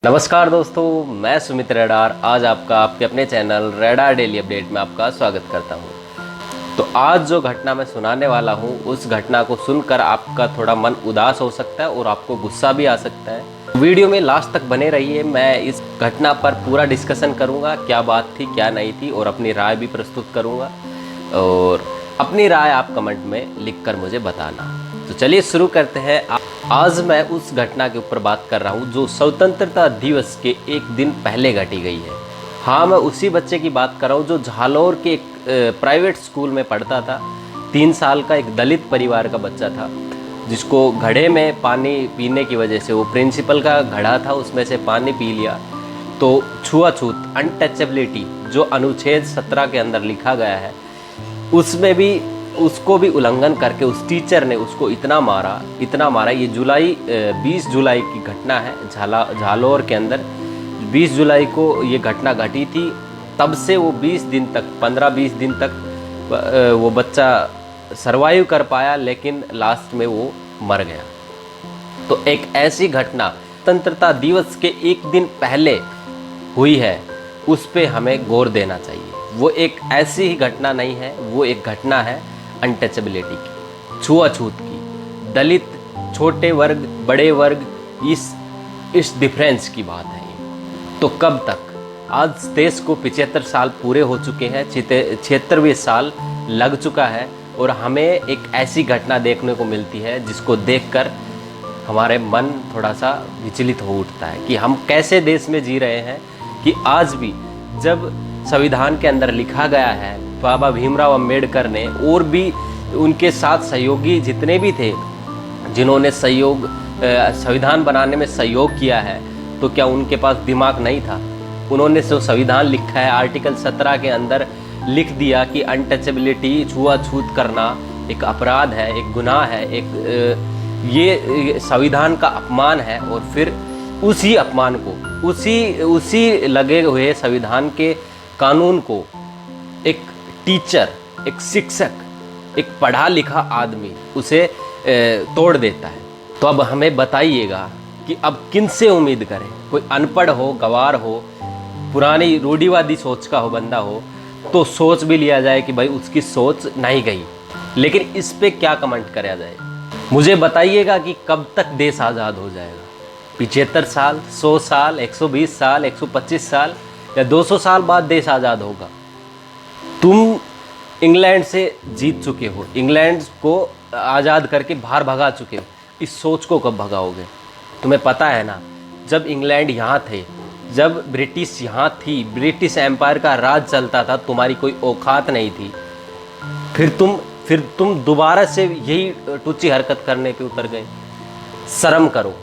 नमस्कार दोस्तों, मैं सुमित रेडार आज आपके अपने चैनल रेडार डेली अपडेट में आपका स्वागत करता हूं। तो आज जो घटना मैं सुनाने वाला हूं, उस घटना को सुनकर आपका थोड़ा मन उदास हो सकता है और आपको गुस्सा भी आ सकता है। वीडियो में लास्ट तक बने रहिए। मैं इस घटना पर पूरा डिस्कशन करूंगा, क्या बात थी क्या नहीं थी, और अपनी राय भी प्रस्तुत करूँगा। और अपनी राय आप कमेंट में लिख कर मुझे बताना। तो चलिए शुरू करते हैं। आज मैं उस घटना के ऊपर बात कर रहा हूँ जो स्वतंत्रता दिवस के एक दिन पहले घटी गई है। हाँ, मैं उसी बच्चे की बात कर रहा हूँ जो झालोर के एक प्राइवेट स्कूल में पढ़ता था। 3 साल का एक दलित परिवार का बच्चा था, जिसको घड़े में पानी पीने की वजह से, वो प्रिंसिपल का घड़ा था उसमें से पानी पी लिया, तो छुआछूत अनटचेबिलिटी जो अनुच्छेद 17 के अंदर लिखा गया है, उसमें भी उसको भी उल्लंघन करके उस टीचर ने उसको इतना मारा। ये 20 जुलाई की घटना है। झालोर के अंदर 20 जुलाई को ये घटना घटी थी। तब से वो 15-20 दिन तक वो बच्चा सरवाइव कर पाया, लेकिन लास्ट में वो मर गया। तो एक ऐसी घटना स्वतंत्रता दिवस के एक दिन पहले हुई है, उस पे हमें गौर देना चाहिए। वो एक ऐसी ही घटना नहीं है, वो एक घटना है अनटचेबिलिटी की, छुआछूत की, दलित, छोटे वर्ग, बड़े वर्ग, इस डिफरेंस की बात है ये। तो कब तक? आज देश को 75 साल पूरे हो चुके हैं, 76वें साल लग चुका है, और हमें एक ऐसी घटना देखने को मिलती है जिसको देखकर हमारे मन थोड़ा सा विचलित हो उठता है कि हम कैसे देश में जी रहे हैं कि आज भी जब संविधान के अंदर लिखा गया है, बाबा भीमराव अंबेडकर ने और भी उनके साथ सहयोगी जितने भी थे जिन्होंने संविधान बनाने में सहयोग किया है, तो क्या उनके पास दिमाग नहीं था? उन्होंने जो संविधान लिखा है, आर्टिकल 17 के अंदर लिख दिया कि अनटचेबिलिटी, छुआछूत करना एक अपराध है, एक गुनाह है, ये संविधान का अपमान है। और फिर उसी अपमान को, उसी लगे हुए संविधान के कानून को एक टीचर, एक शिक्षक, एक पढ़ा लिखा आदमी उसे तोड़ देता है। तो अब हमें बताइएगा कि अब किन से उम्मीद करें? कोई अनपढ़ हो, गवार हो, पुरानी रूढ़िवादी सोच का हो बंदा हो, तो सोच भी लिया जाए कि भाई उसकी सोच नहीं गई, लेकिन इस पे क्या कमेंट करा जाए? मुझे बताइएगा कि कब तक देश आज़ाद हो जाएगा? 75 साल, 100 साल, 120 साल, 125 साल या 200 साल बाद देश आज़ाद होगा? तुम इंग्लैंड से जीत चुके हो, इंग्लैंड को आज़ाद करके बाहर भगा चुके हो, इस सोच को कब भगाओगे? तुम्हें पता है ना, जब इंग्लैंड यहाँ थे, जब ब्रिटिश यहाँ थी, ब्रिटिश एम्पायर का राज चलता था, तुम्हारी कोई औकात नहीं थी। फिर तुम दोबारा से यही टुच्ची हरकत करने पे उतर गए। शर्म करो,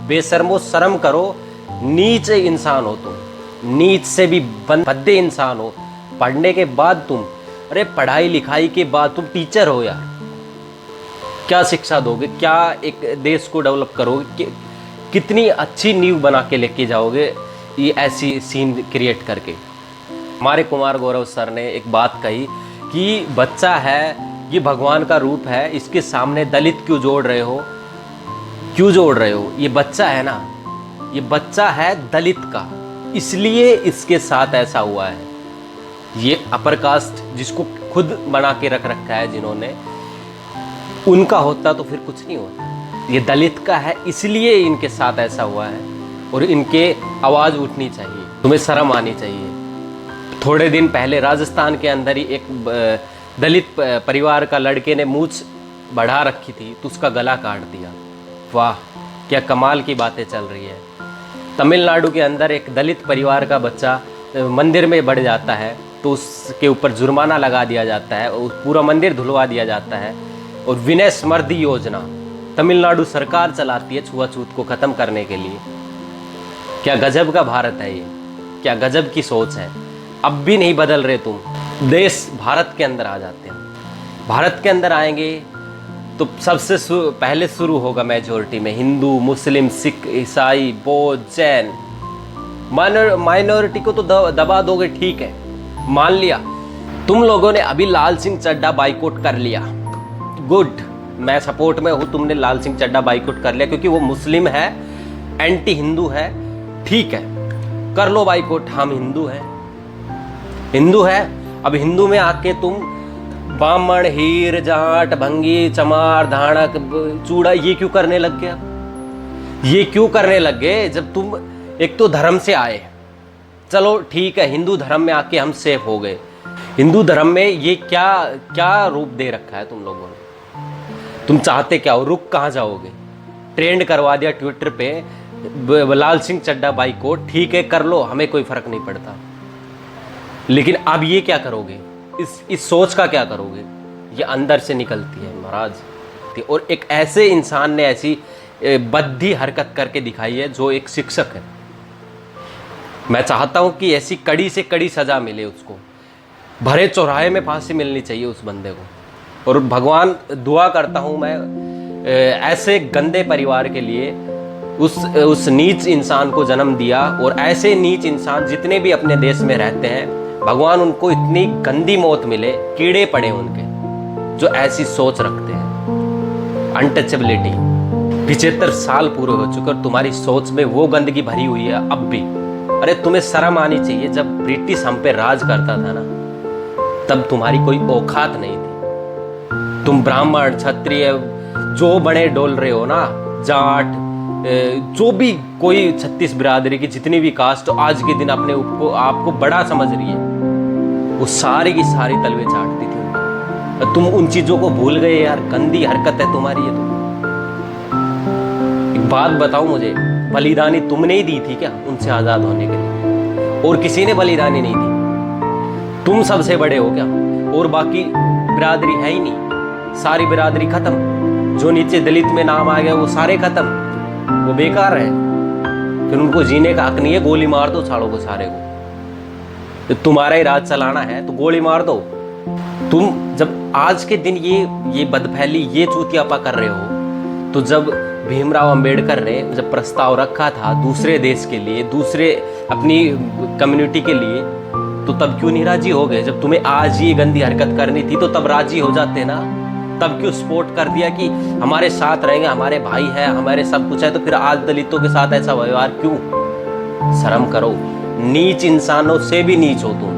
बेशर्मो, शर्म करो। नीच इंसान हो तुम, नीच से भी भद्दे इंसान हो। पढ़ने के बाद तुम, अरे पढ़ाई लिखाई के बाद तुम टीचर हो यार, क्या शिक्षा दोगे? क्या एक देश को डेवलप करोगे? कितनी अच्छी नींव बना के लेके जाओगे ये ऐसी सीन क्रिएट करके? हमारे कुमार गौरव सर ने एक बात कही कि बच्चा है, ये भगवान का रूप है, इसके सामने दलित क्यों जोड़ रहे हो? क्यों जोड़ रहे हो? ये बच्चा है ना, ये बच्चा है दलित का, इसलिए इसके साथ ऐसा हुआ है। ये अपर कास्ट जिसको खुद बना के रख रखा है जिन्होंने, उनका होता तो फिर कुछ नहीं होता। ये दलित का है, इसलिए इनके साथ ऐसा हुआ है, और इनके आवाज़ उठनी चाहिए, तुम्हें शर्म आनी चाहिए। थोड़े दिन पहले राजस्थान के अंदर ही एक दलित परिवार का लड़के ने मूंछ बढ़ा रखी थी, तो उसका गला काट दिया। वाह, क्या कमाल की बातें चल रही है। तमिलनाडु के अंदर एक दलित परिवार का बच्चा मंदिर में बढ़ जाता है, तो उसके ऊपर जुर्माना लगा दिया जाता है और पूरा मंदिर धुलवा दिया जाता है। और विनय समृद्धि योजना तमिलनाडु सरकार चलाती है छुआछूत को ख़त्म करने के लिए। क्या गजब का भारत है ये, क्या गजब की सोच है। अब भी नहीं बदल रहे तुम। देश भारत के अंदर आ जाते हैं, भारत के अंदर आएंगे तो सबसे पहले शुरू होगा मेजोरिटी में हिंदू, मुस्लिम, सिख, ईसाई, बौद्ध, जैन। माइनॉरिटी को तो दबा दोगे, ठीक है, मान लिया। तुम लोगों ने अभी लाल सिंह चड्ढा बाइकआउट कर लिया, गुड, मैं सपोर्ट में हूँ। तुमने लाल सिंह चड्ढा बाइकआउट कर लिया क्योंकि वो मुस्लिम है, एंटी हिंदू है, ठीक है, कर लो बाइकआउट, हम हिंदू हैं, हिंदू है। अब हिंदू में आके तुम ब्राह्मण, हीर, जाट, भंगी, चमार, धाड़क, चूड़ा ये क्यों करने लग गए? ये क्यों करने लग गए जब तुम एक तो धर्म से आए? चलो ठीक है, हिंदू धर्म में आके हम सेफ हो गए। हिंदू धर्म में ये क्या क्या रूप दे रखा है तुम लोगों ने? तुम चाहते क्या हो? रुक कहाँ जाओगे? ट्रेंड करवा दिया ट्विटर पे लाल सिंह चड्ढा बाइकआउट, ठीक है कर लो, हमें कोई फर्क नहीं पड़ता। लेकिन अब ये क्या करोगे? इस सोच का क्या करोगे? ये अंदर से निकलती है महाराज। और एक ऐसे इंसान ने ऐसी बद्दी हरकत करके दिखाई है जो एक शिक्षक है। मैं चाहता हूं कि ऐसी कड़ी से कड़ी सजा मिले उसको, भरे चौराहे में फांसी मिलनी चाहिए उस बंदे को। और भगवान दुआ करता हूं मैं ऐसे गंदे परिवार के लिए, उस नीच इंसान को जन्म दिया। और ऐसे नीच इंसान जितने भी अपने देश में रहते हैं, भगवान उनको इतनी गंदी मौत मिले, कीड़े पड़े उनके, जो ऐसी सोच रखते हैं। अनटचेबिलिटी, 75 साल पूरे हो चुके और तुम्हारी सोच में वो गंदगी भरी हुई है अब भी। अरे तुम्हें शर्म आनी चाहिए। जब ब्रिटिश हम पे राज करता था ना, तब तुम्हारी कोई औकात नहीं थी। तुम ब्राह्मण, क्षत्रिय जो बड़े डोल रहे हो ना, जाट, जो भी कोई 36 बिरादरी की जितनी भी कास्ट आज के दिन अपने आपको बड़ा समझ रही है, वो सारी की सारी तलवे चाटती थी उनकी। तुम उन चीजों को भूल गए यार। गंदी हरकत है तुम्हारी ये। तो एक बात बताओ मुझे, बलिदानी तुमने ही दी थी क्या उनसे आजाद होने के लिए? और किसी ने बलिदानी नहीं दी। तुम सबसे बड़े हो क्या? और बाकी बिरादरी है ही नहीं, सारी बिरादरी खत्म। जो नीचे दलित में नाम आ गया वो सारे खत्म, वो बेकार है। फिर उनको जीने का हक नहीं है। गोली मार दो सालों को सारे को। तो तुम्हारा ही राज चलाना है तो गोली मार दो। तुम जब आज के दिन ये बदफैली, ये चूतियापा कर रहे हो, तो जब भीमराव अंबेडकर ने जब प्रस्ताव रखा था दूसरे देश के लिए, दूसरे अपनी कम्युनिटी के लिए, तो तब क्यों नहीं राजी हो गए? जब तुम्हें आज ये गंदी हरकत करनी थी तो तब राजी हो जाते ना। तब क्यों सपोर्ट कर दिया कि हमारे साथ रहेंगे, हमारे भाई है, हमारे सब कुछ है? तो फिर आज दलितों के साथ ऐसा व्यवहार क्यों? शर्म करो। नीच इंसानों से भी नीच हो तुम।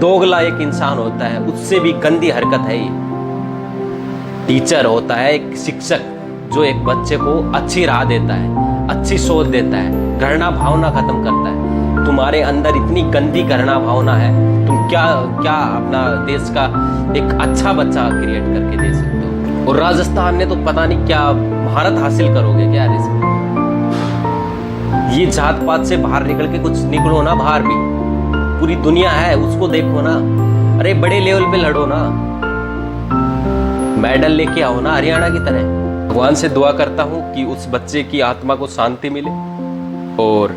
दोगला एक इंसान होता है, उससे भी गंदी हरकत है ये। टीचर होता है एक शिक्षक, जो एक बच्चे को अच्छी राह देता है, अच्छी सोच देता है, घृणा भावना खत्म करता है। तुम्हारे अंदर इतनी गंदी घृणा भावना है, तुम क्या क्या अपना देश का एक अच्छा बच्चा क्रिएट करके दे सकते हो? और राजस्थान ने तो पता नहीं क्या महारत हासिल करोगे क्या इसमें? ये जात पात से बाहर निकल के कुछ निकलो ना बाहर भी। पूरी दुनिया है, उसको देखो ना। अरे बड़े लेवल पे लड़ो ना, मेडल लेके आओ ना हरियाणा की तरह। भगवान से दुआ करता हूं कि उस बच्चे की आत्मा को शांति मिले। और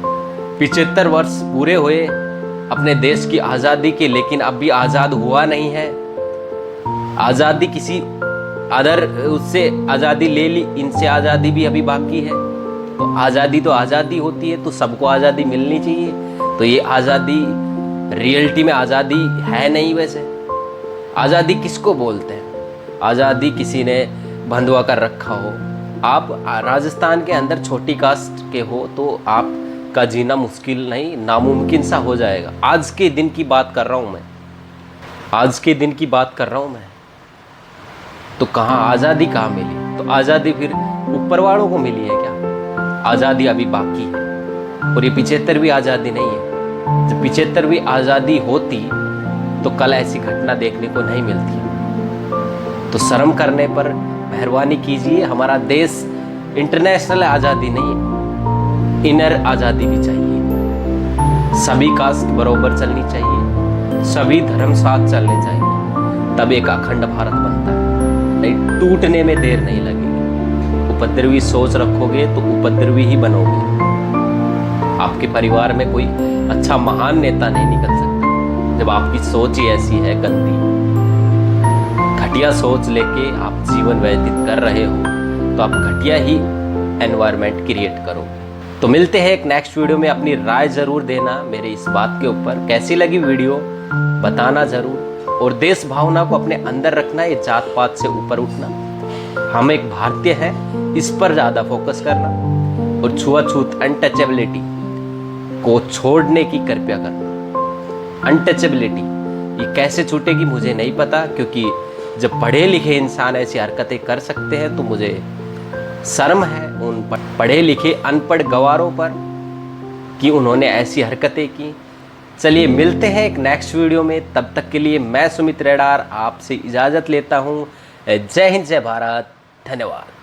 75 वर्ष पूरे हुए अपने देश की आज़ादी के, लेकिन अब भी आज़ाद हुआ नहीं है। आज़ादी किसी अदर उससे आज़ादी ले ली, इनसे आज़ादी भी अभी बाकी है। तो आज़ादी होती है तो सबको आज़ादी मिलनी चाहिए। तो ये आज़ादी रियलिटी में आज़ादी है नहीं। वैसे आज़ादी किसको बोलते हैं? आज़ादी किसी ने बंधवा कर रखा हो। आप राजस्थान के अंदर छोटी कास्ट के हो तो आपका जीना मुश्किल नहीं, नामुमकिन सा हो जाएगा। आज के दिन की बात कर रहा हूँ मैं, आज के दिन की बात कर रहा हूँ मैं। तो कहाँ आज़ादी कहाँ मिली? तो आज़ादी फिर ऊपर वालों को मिली है क्या? आज़ादी अभी बाकी है। और ये 75वीं आज़ादी नहीं है। जब 75वीं आज़ादी होती तो कल ऐसी घटना देखने को नहीं मिलती। तो शर्म करने पर मेहरबानी कीजिए। हमारा देश इंटरनेशनल आज़ादी नहीं है, इनर आज़ादी भी चाहिए। सभी कास्ट बराबर चलनी चाहिए, सभी धर्म साथ चलने चाहिए, तब एक अखंड भारत बनता है। नहीं, टूटने में देर नहीं लगेगी। उपद्रवी सोच रखोगे तो उपद्रवी ही बनोगे। आपके परिवार में कोई अच्छा महान नेता नहीं निकल सकता जब आपकी सोच ही ऐसी है गंदी। घटिया सोच लेके आप जीवन व्यतीत कर रहे हो तो आप घटिया ही एनवायरनमेंट क्रिएट करोगे। तो मिलते हैं एक नेक्स्ट वीडियो में। अपनी राय ज़रूर देना मेरे इस बात के ऊपर, कैसी लगी वीडियो बताना ज़रूर। और देश भावना को अपने अंदर रखना, ये जात पात से ऊपर उठना। हम एक भारतीय हैं, इस पर ज़्यादा फोकस करना। और छुआछूत, अनटचेबिलिटी, को छोड़ने की कृपया करना। अनटचेबिलिटी ये कैसे छूटेगी मुझे नहीं पता, क्योंकि जब पढ़े लिखे इंसान ऐसी हरकतें कर सकते हैं तो मुझे शर्म है उन पढ़े लिखे अनपढ़ गवारों पर कि उन्होंने ऐसी हरकतें की। चलिए मिलते हैं एक नेक्स्ट वीडियो में, तब तक के लिए मैं सुमित रेडार आपसे इजाज़त लेता हूँ। जय हिंद, जय भारत, धन्यवाद।